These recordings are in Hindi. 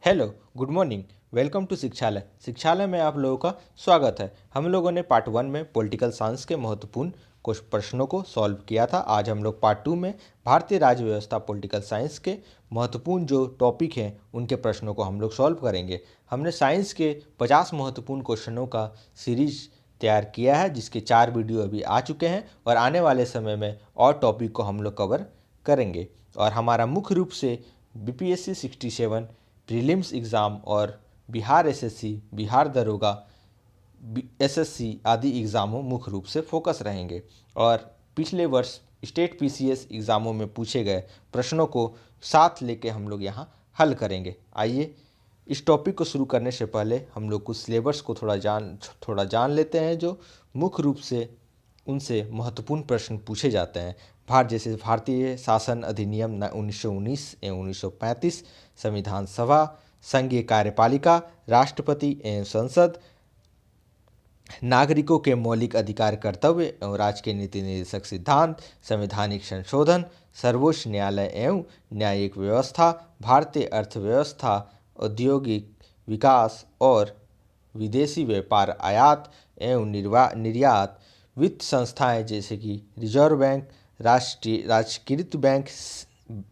Hello, good morning. Welcome to Shikshalaya. Shikshalaya में आप लोगों का स्वागत है। हम लोगों ने पार्ट 1 में पॉलिटिकल साइंस के महत्वपूर्ण कुछ प्रश्नों को सॉल्व किया था। आज हम लोग पार्ट 2 में भारतीय राज्य व्यवस्था पॉलिटिकल साइंस के महत्वपूर्ण जो टॉपिक हैं उनके प्रश्नों को हम लोग सॉल्व करेंगे। हमने साइंस के 50 महत्वपूर्ण क्वेश्चनों का सीरीज तैयार किया है, जिसके 4 वीडियो अभी आ चुके हैं और आने वाले समय में और टॉपिक को हम लोग कवर करेंगे। और हमारा मुख्य रूप से BPSC 67 प्रीलिम्स एग्ज़ाम और बिहार एसएससी, बिहार दरोगा, एसएससी आदि एग्ज़ामों मुख्य रूप से फोकस रहेंगे और पिछले वर्ष स्टेट पीसीएस एग्ज़ामों में पूछे गए प्रश्नों को साथ लेके हम लोग यहाँ हल करेंगे। आइए इस टॉपिक को शुरू करने से पहले हम लोग कुछ सिलेबस को थोड़ा जान लेते हैं, जो मुख्य रूप से उनसे महत्वपूर्ण प्रश्न पूछे जाते हैं। जैसे भारतीय शासन अधिनियम 1919 एवं 1935, संविधान सभा, संघीय कार्यपालिका, राष्ट्रपति एवं संसद, नागरिकों के मौलिक अधिकार कर्तव्य एवं राज्य के नीति निर्देशक सिद्धांत, संवैधानिक संशोधन, सर्वोच्च न्यायालय एवं न्यायिक व्यवस्था, भारतीय अर्थव्यवस्था, औद्योगिक विकास और विदेशी व्यापार, आयात एवं निर्यात, वित्त संस्थाएं जैसे कि रिजर्व बैंक, राष्ट्रीयकृत बैंक,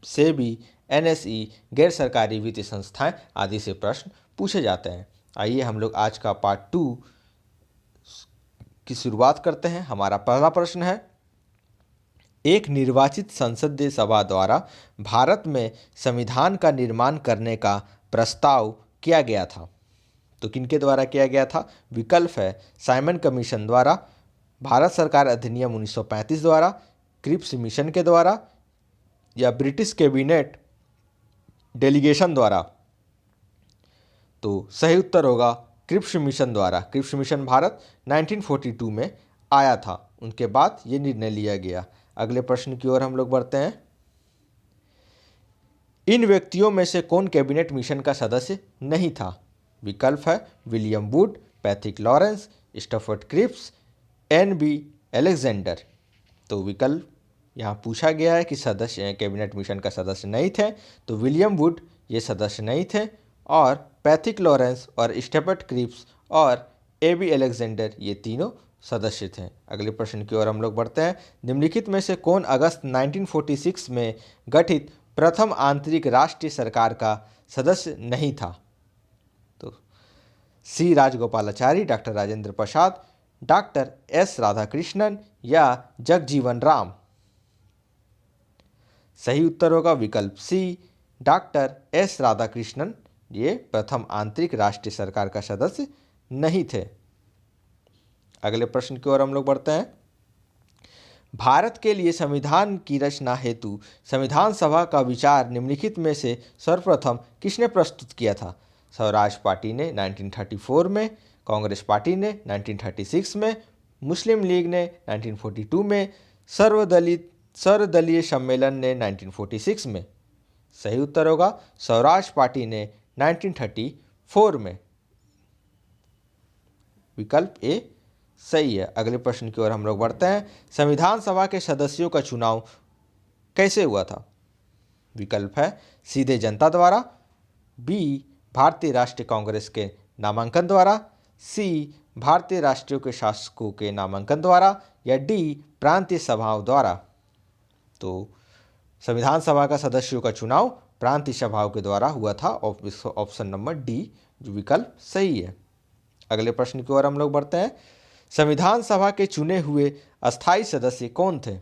सेबी, NSE, गैर सरकारी वित्तीय संस्थाएं आदि से प्रश्न पूछे जाते हैं। आइए हम लोग आज का पार्ट 2 की शुरुआत करते हैं। हमारा पहला प्रश्न है, एक निर्वाचित संसदीय सभा द्वारा भारत में संविधान का निर्माण करने का प्रस्ताव किया गया था। तो किनके द्वारा किया गया था? विकल्प है साइमन कमीशन द्वारा, भारत सरकार अधिनियम 1935 द्वारा, क्रिप्स मिशन के द्वारा या ब्रिटिश कैबिनेट डेलीगेशन द्वारा। तो सही उत्तर होगा क्रिप्स मिशन द्वारा। क्रिप्स मिशन भारत 1942 में आया था, उनके बाद ये निर्णय लिया गया। अगले प्रश्न की ओर हम लोग बढ़ते हैं। इन व्यक्तियों में से कौन कैबिनेट मिशन का सदस्य नहीं था? विकल्प है William Wood, Patrick Lawrence, Stafford Cripps, NB Alexander. तो विकल्प यहाँ पूछा गया है कि सदस्य कैबिनेट मिशन का सदस्य नहीं थे, तो विलियम वुड ये सदस्य नहीं थे और पैट्रिक लॉरेंस और स्टफर्ड क्रिप्स और AB अलेक्जेंडर ये तीनों सदस्य थे। अगले प्रश्न की ओर हम लोग बढ़ते हैं। निम्नलिखित में से कौन अगस्त 1946 में गठित प्रथम आंतरिक राष्ट्रीय सरकार का सदस्य नहीं था? तो C राजगोपालाचारी, डॉक्टर राजेंद्र प्रसाद, डॉक्टर S राधाकृष्णन या जगजीवन राम। सही उत्तर होगा विकल्प C, डॉक्टर S राधाकृष्णन ये प्रथम आंतरिक राष्ट्रीय सरकार का सदस्य नहीं थे। अगले प्रश्न की ओर हम लोग बढ़ते हैं। भारत के लिए संविधान की रचना हेतु संविधान सभा का विचार निम्नलिखित में से सर्वप्रथम किसने प्रस्तुत किया था? स्वराज पार्टी ने 1934 में, कांग्रेस पार्टी ने 1936 में, मुस्लिम लीग ने 1942 में, सर्वदलीय सम्मेलन ने 1946 में। सही उत्तर होगा स्वराज पार्टी ने 1934 में। विकल्प ए सही है। अगले प्रश्न की ओर हम लोग बढ़ते हैं। संविधान सभा के सदस्यों का चुनाव कैसे हुआ था? विकल्प है सीधे जनता द्वारा, B भारतीय राष्ट्रीय कांग्रेस के नामांकन द्वारा, C भारतीय राष्ट्रीय के शासकों के नामांकन द्वारा या D प्रांतीय सभाओं द्वारा। तो संविधान सभा का सदस्यों का चुनाव प्रांतीय सभाओं के द्वारा हुआ था। ऑप्शन नंबर D जो विकल्प सही है। अगले प्रश्न की ओर हम लोग बढ़ते हैं। संविधान सभा के चुने हुए अस्थायी सदस्य कौन थे?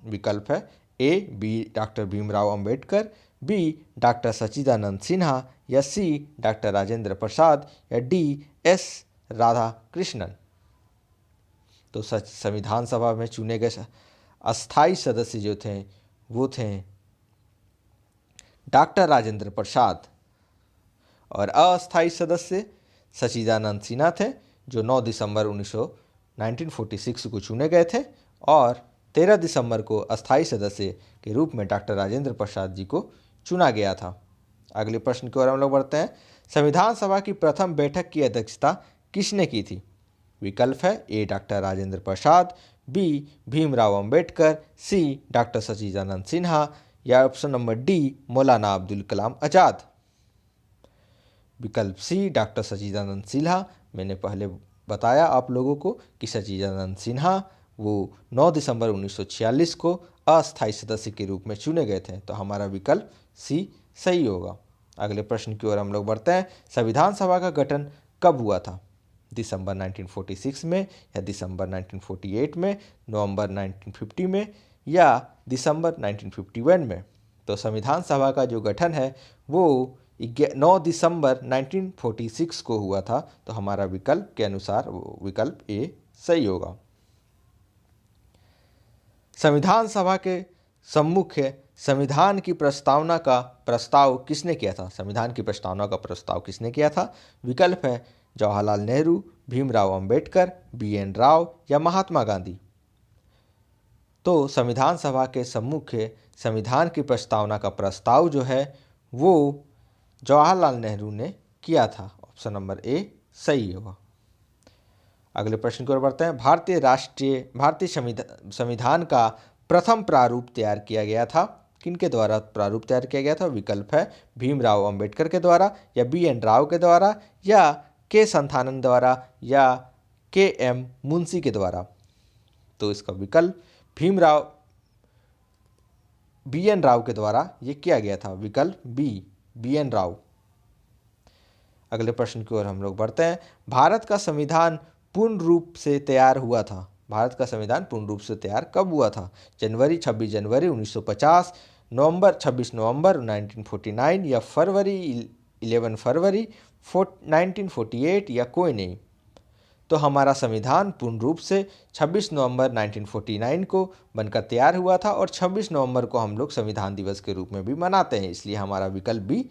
विकल्प है A B doctor Bhimrao Ambedkar, B doctor Sachchidanand Sinha या C डॉक्टर राजेंद्र प्रसाद या D S राधाकृष्णन। तो संविधान सभा में चुने गए अस्थायी सदस्य जो थे वो थे डॉक्टर राजेंद्र प्रसाद और अस्थायी सदस्य सच्चिदानंद सिन्हा थे, जो 9 दिसंबर 1946 को चुने गए थे और 13 दिसंबर को अस्थायी सदस्य के रूप में डॉक्टर राजेंद्र प्रसाद जी को चुना गया था। अगले प्रश्न की ओर हम लोग बढ़ते हैं। संविधान सभा की प्रथम बैठक की अध्यक्षता किसने की थी? विकल्प है A doctor Rajendra Prasad, B Bhimrao Ambedkar, C doctor Sachchidanand Sinha या ऑप्शन नंबर D मौलाना अब्दुल कलाम आज़ाद। विकल्प सी डॉक्टर सच्चिदानंद सिन्हा। मैंने पहले बताया आप लोगों को कि सच्चिदानंद सिन्हा वो 9 दिसंबर 1946 को अस्थायी सदस्य के रूप में चुने गए थे, तो हमारा विकल्प सी सही होगा। अगले प्रश्न की ओर हम लोग बढ़ते हैं। संविधान सभा का गठन कब हुआ था? दिसंबर 1946 में या दिसंबर 1948 में, नवंबर 1950 में या दिसंबर 1951 में? तो संविधान सभा का जो गठन है वो 9 दिसंबर 1946 को हुआ था, तो हमारा विकल्प के अनुसार विकल्प ए सही होगा। संविधान सभा के सम्मुख संविधान की प्रस्तावना का प्रस्ताव किसने किया था? संविधान की प्रस्तावना का प्रस्ताव किसने किया था? विकल्प है जवाहरलाल नेहरू, भीमराव अंबेडकर, बी.एन. राव या महात्मा गांधी। तो संविधान सभा के सम्मुख संविधान की प्रस्तावना का प्रस्ताव जो है वो जवाहरलाल नेहरू ने किया था। ऑप्शन नंबर ए सही होगा। अगले प्रश्न की ओर बढ़ते हैं। भारतीय संविधान का प्रथम प्रारूप तैयार किया गया था, किनके द्वारा प्रारूप तैयार किया गया था? विकल्प है भीमराव अंबेडकर के द्वारा या बी.एन. राव के द्वारा या के संथानन द्वारा या के.एम. मुंशी के द्वारा। तो इसका विकल्प बी.एन. राव के द्वारा ये किया गया था। विकल्प बी.एन. राव। अगले प्रश्न की ओर हम लोग बढ़ते हैं। भारत का संविधान पूर्ण रूप से तैयार हुआ था। भारत का संविधान पूर्ण रूप से तैयार कब हुआ था? 26 जनवरी 1950, 26 नवंबर 1949 या 11 फरवरी 1948 या कोई नहीं? तो हमारा संविधान पूर्ण रूप से 26 नवंबर 1949 को बनकर तैयार हुआ था और 26 नवंबर को हम लोग संविधान दिवस के रूप में भी मनाते हैं, इसलिए हमारा विकल्प भी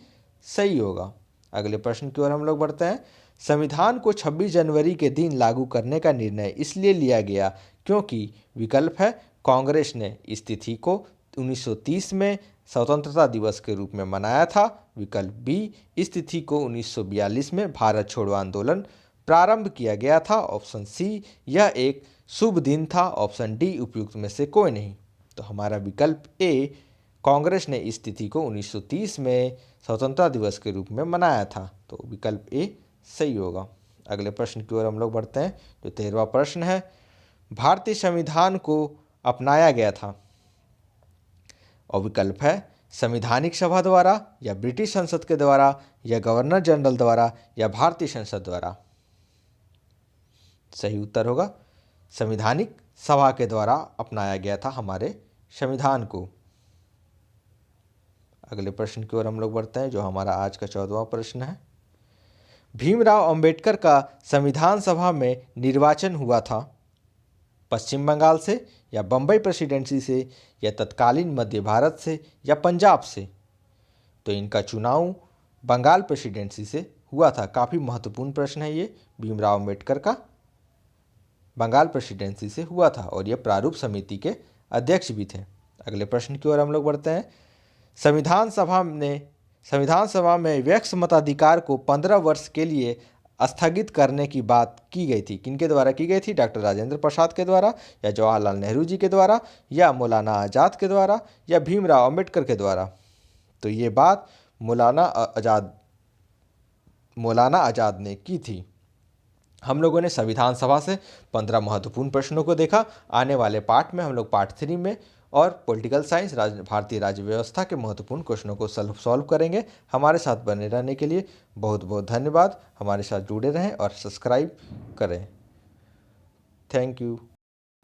सही होगा। अगले प्रश्न की ओर हम लोग बढ़ते हैं। संविधान को 26 जनवरी के दिन लागू करने का निर्णय इसलिए लिया गया क्योंकि विकल्प है कांग्रेस ने इस तिथि को 1930 में स्वतंत्रता दिवस के रूप में मनाया था। विकल्प बी इस तिथि को 1942 में भारत छोड़ो आंदोलन प्रारंभ किया गया था। ऑप्शन सी यह एक शुभ दिन था। ऑप्शन डी उपयुक्त में से कोई नहीं। तो हमारा विकल्प ए कांग्रेस ने इस तिथि को 1930 में स्वतंत्रता दिवस के रूप में मनाया था, तो विकल्प ए सही होगा। अगले प्रश्न की ओर हम लोग बढ़ते हैं, जो 13वां प्रश्न है। भारतीय संविधान को अपनाया गया था और विकल्प है संवैधानिक सभा द्वारा या ब्रिटिश संसद के द्वारा या गवर्नर जनरल द्वारा या भारतीय संसद द्वारा। सही उत्तर होगा संवैधानिक सभा के द्वारा अपनाया गया था हमारे संविधान को। अगले प्रश्न की ओर हम लोग बढ़ते हैं, जो हमारा आज का 14वां प्रश्न है। भीमराव अंबेडकर का संविधान सभा में निर्वाचन हुआ था पश्चिम बंगाल से या बम्बई प्रेसिडेंसी से या तत्कालीन मध्य भारत से या पंजाब से? तो इनका चुनाव बंगाल प्रेसिडेंसी से हुआ था। काफ़ी महत्वपूर्ण प्रश्न है ये। भीमराव अंबेडकर का बंगाल प्रेसिडेंसी से हुआ था और ये प्रारूप समिति के अध्यक्ष भी थे। अगले प्रश्न की ओर हम लोग बढ़ते हैं। संविधान सभा में व्यक्ति मताधिकार को 15 वर्ष के लिए स्थगित करने की बात की गई थी। किनके द्वारा की गई थी? डॉक्टर राजेंद्र प्रसाद के द्वारा या जवाहरलाल नेहरू जी के द्वारा या मौलाना आज़ाद के द्वारा या भीमराव अंबेडकर के द्वारा? तो ये बात मौलाना आज़ाद ने की थी। हम लोगों ने संविधान सभा से 15 महत्वपूर्ण प्रश्नों को देखा। आने वाले पार्ट में हम लोग पार्ट 3 में और पॉलिटिकल साइंस भारतीय राज्य व्यवस्था के महत्वपूर्ण क्वेश्चनों को सॉल्व करेंगे। हमारे साथ बने रहने के लिए बहुत बहुत धन्यवाद। हमारे साथ जुड़े रहें और सब्सक्राइब करें। Thank you.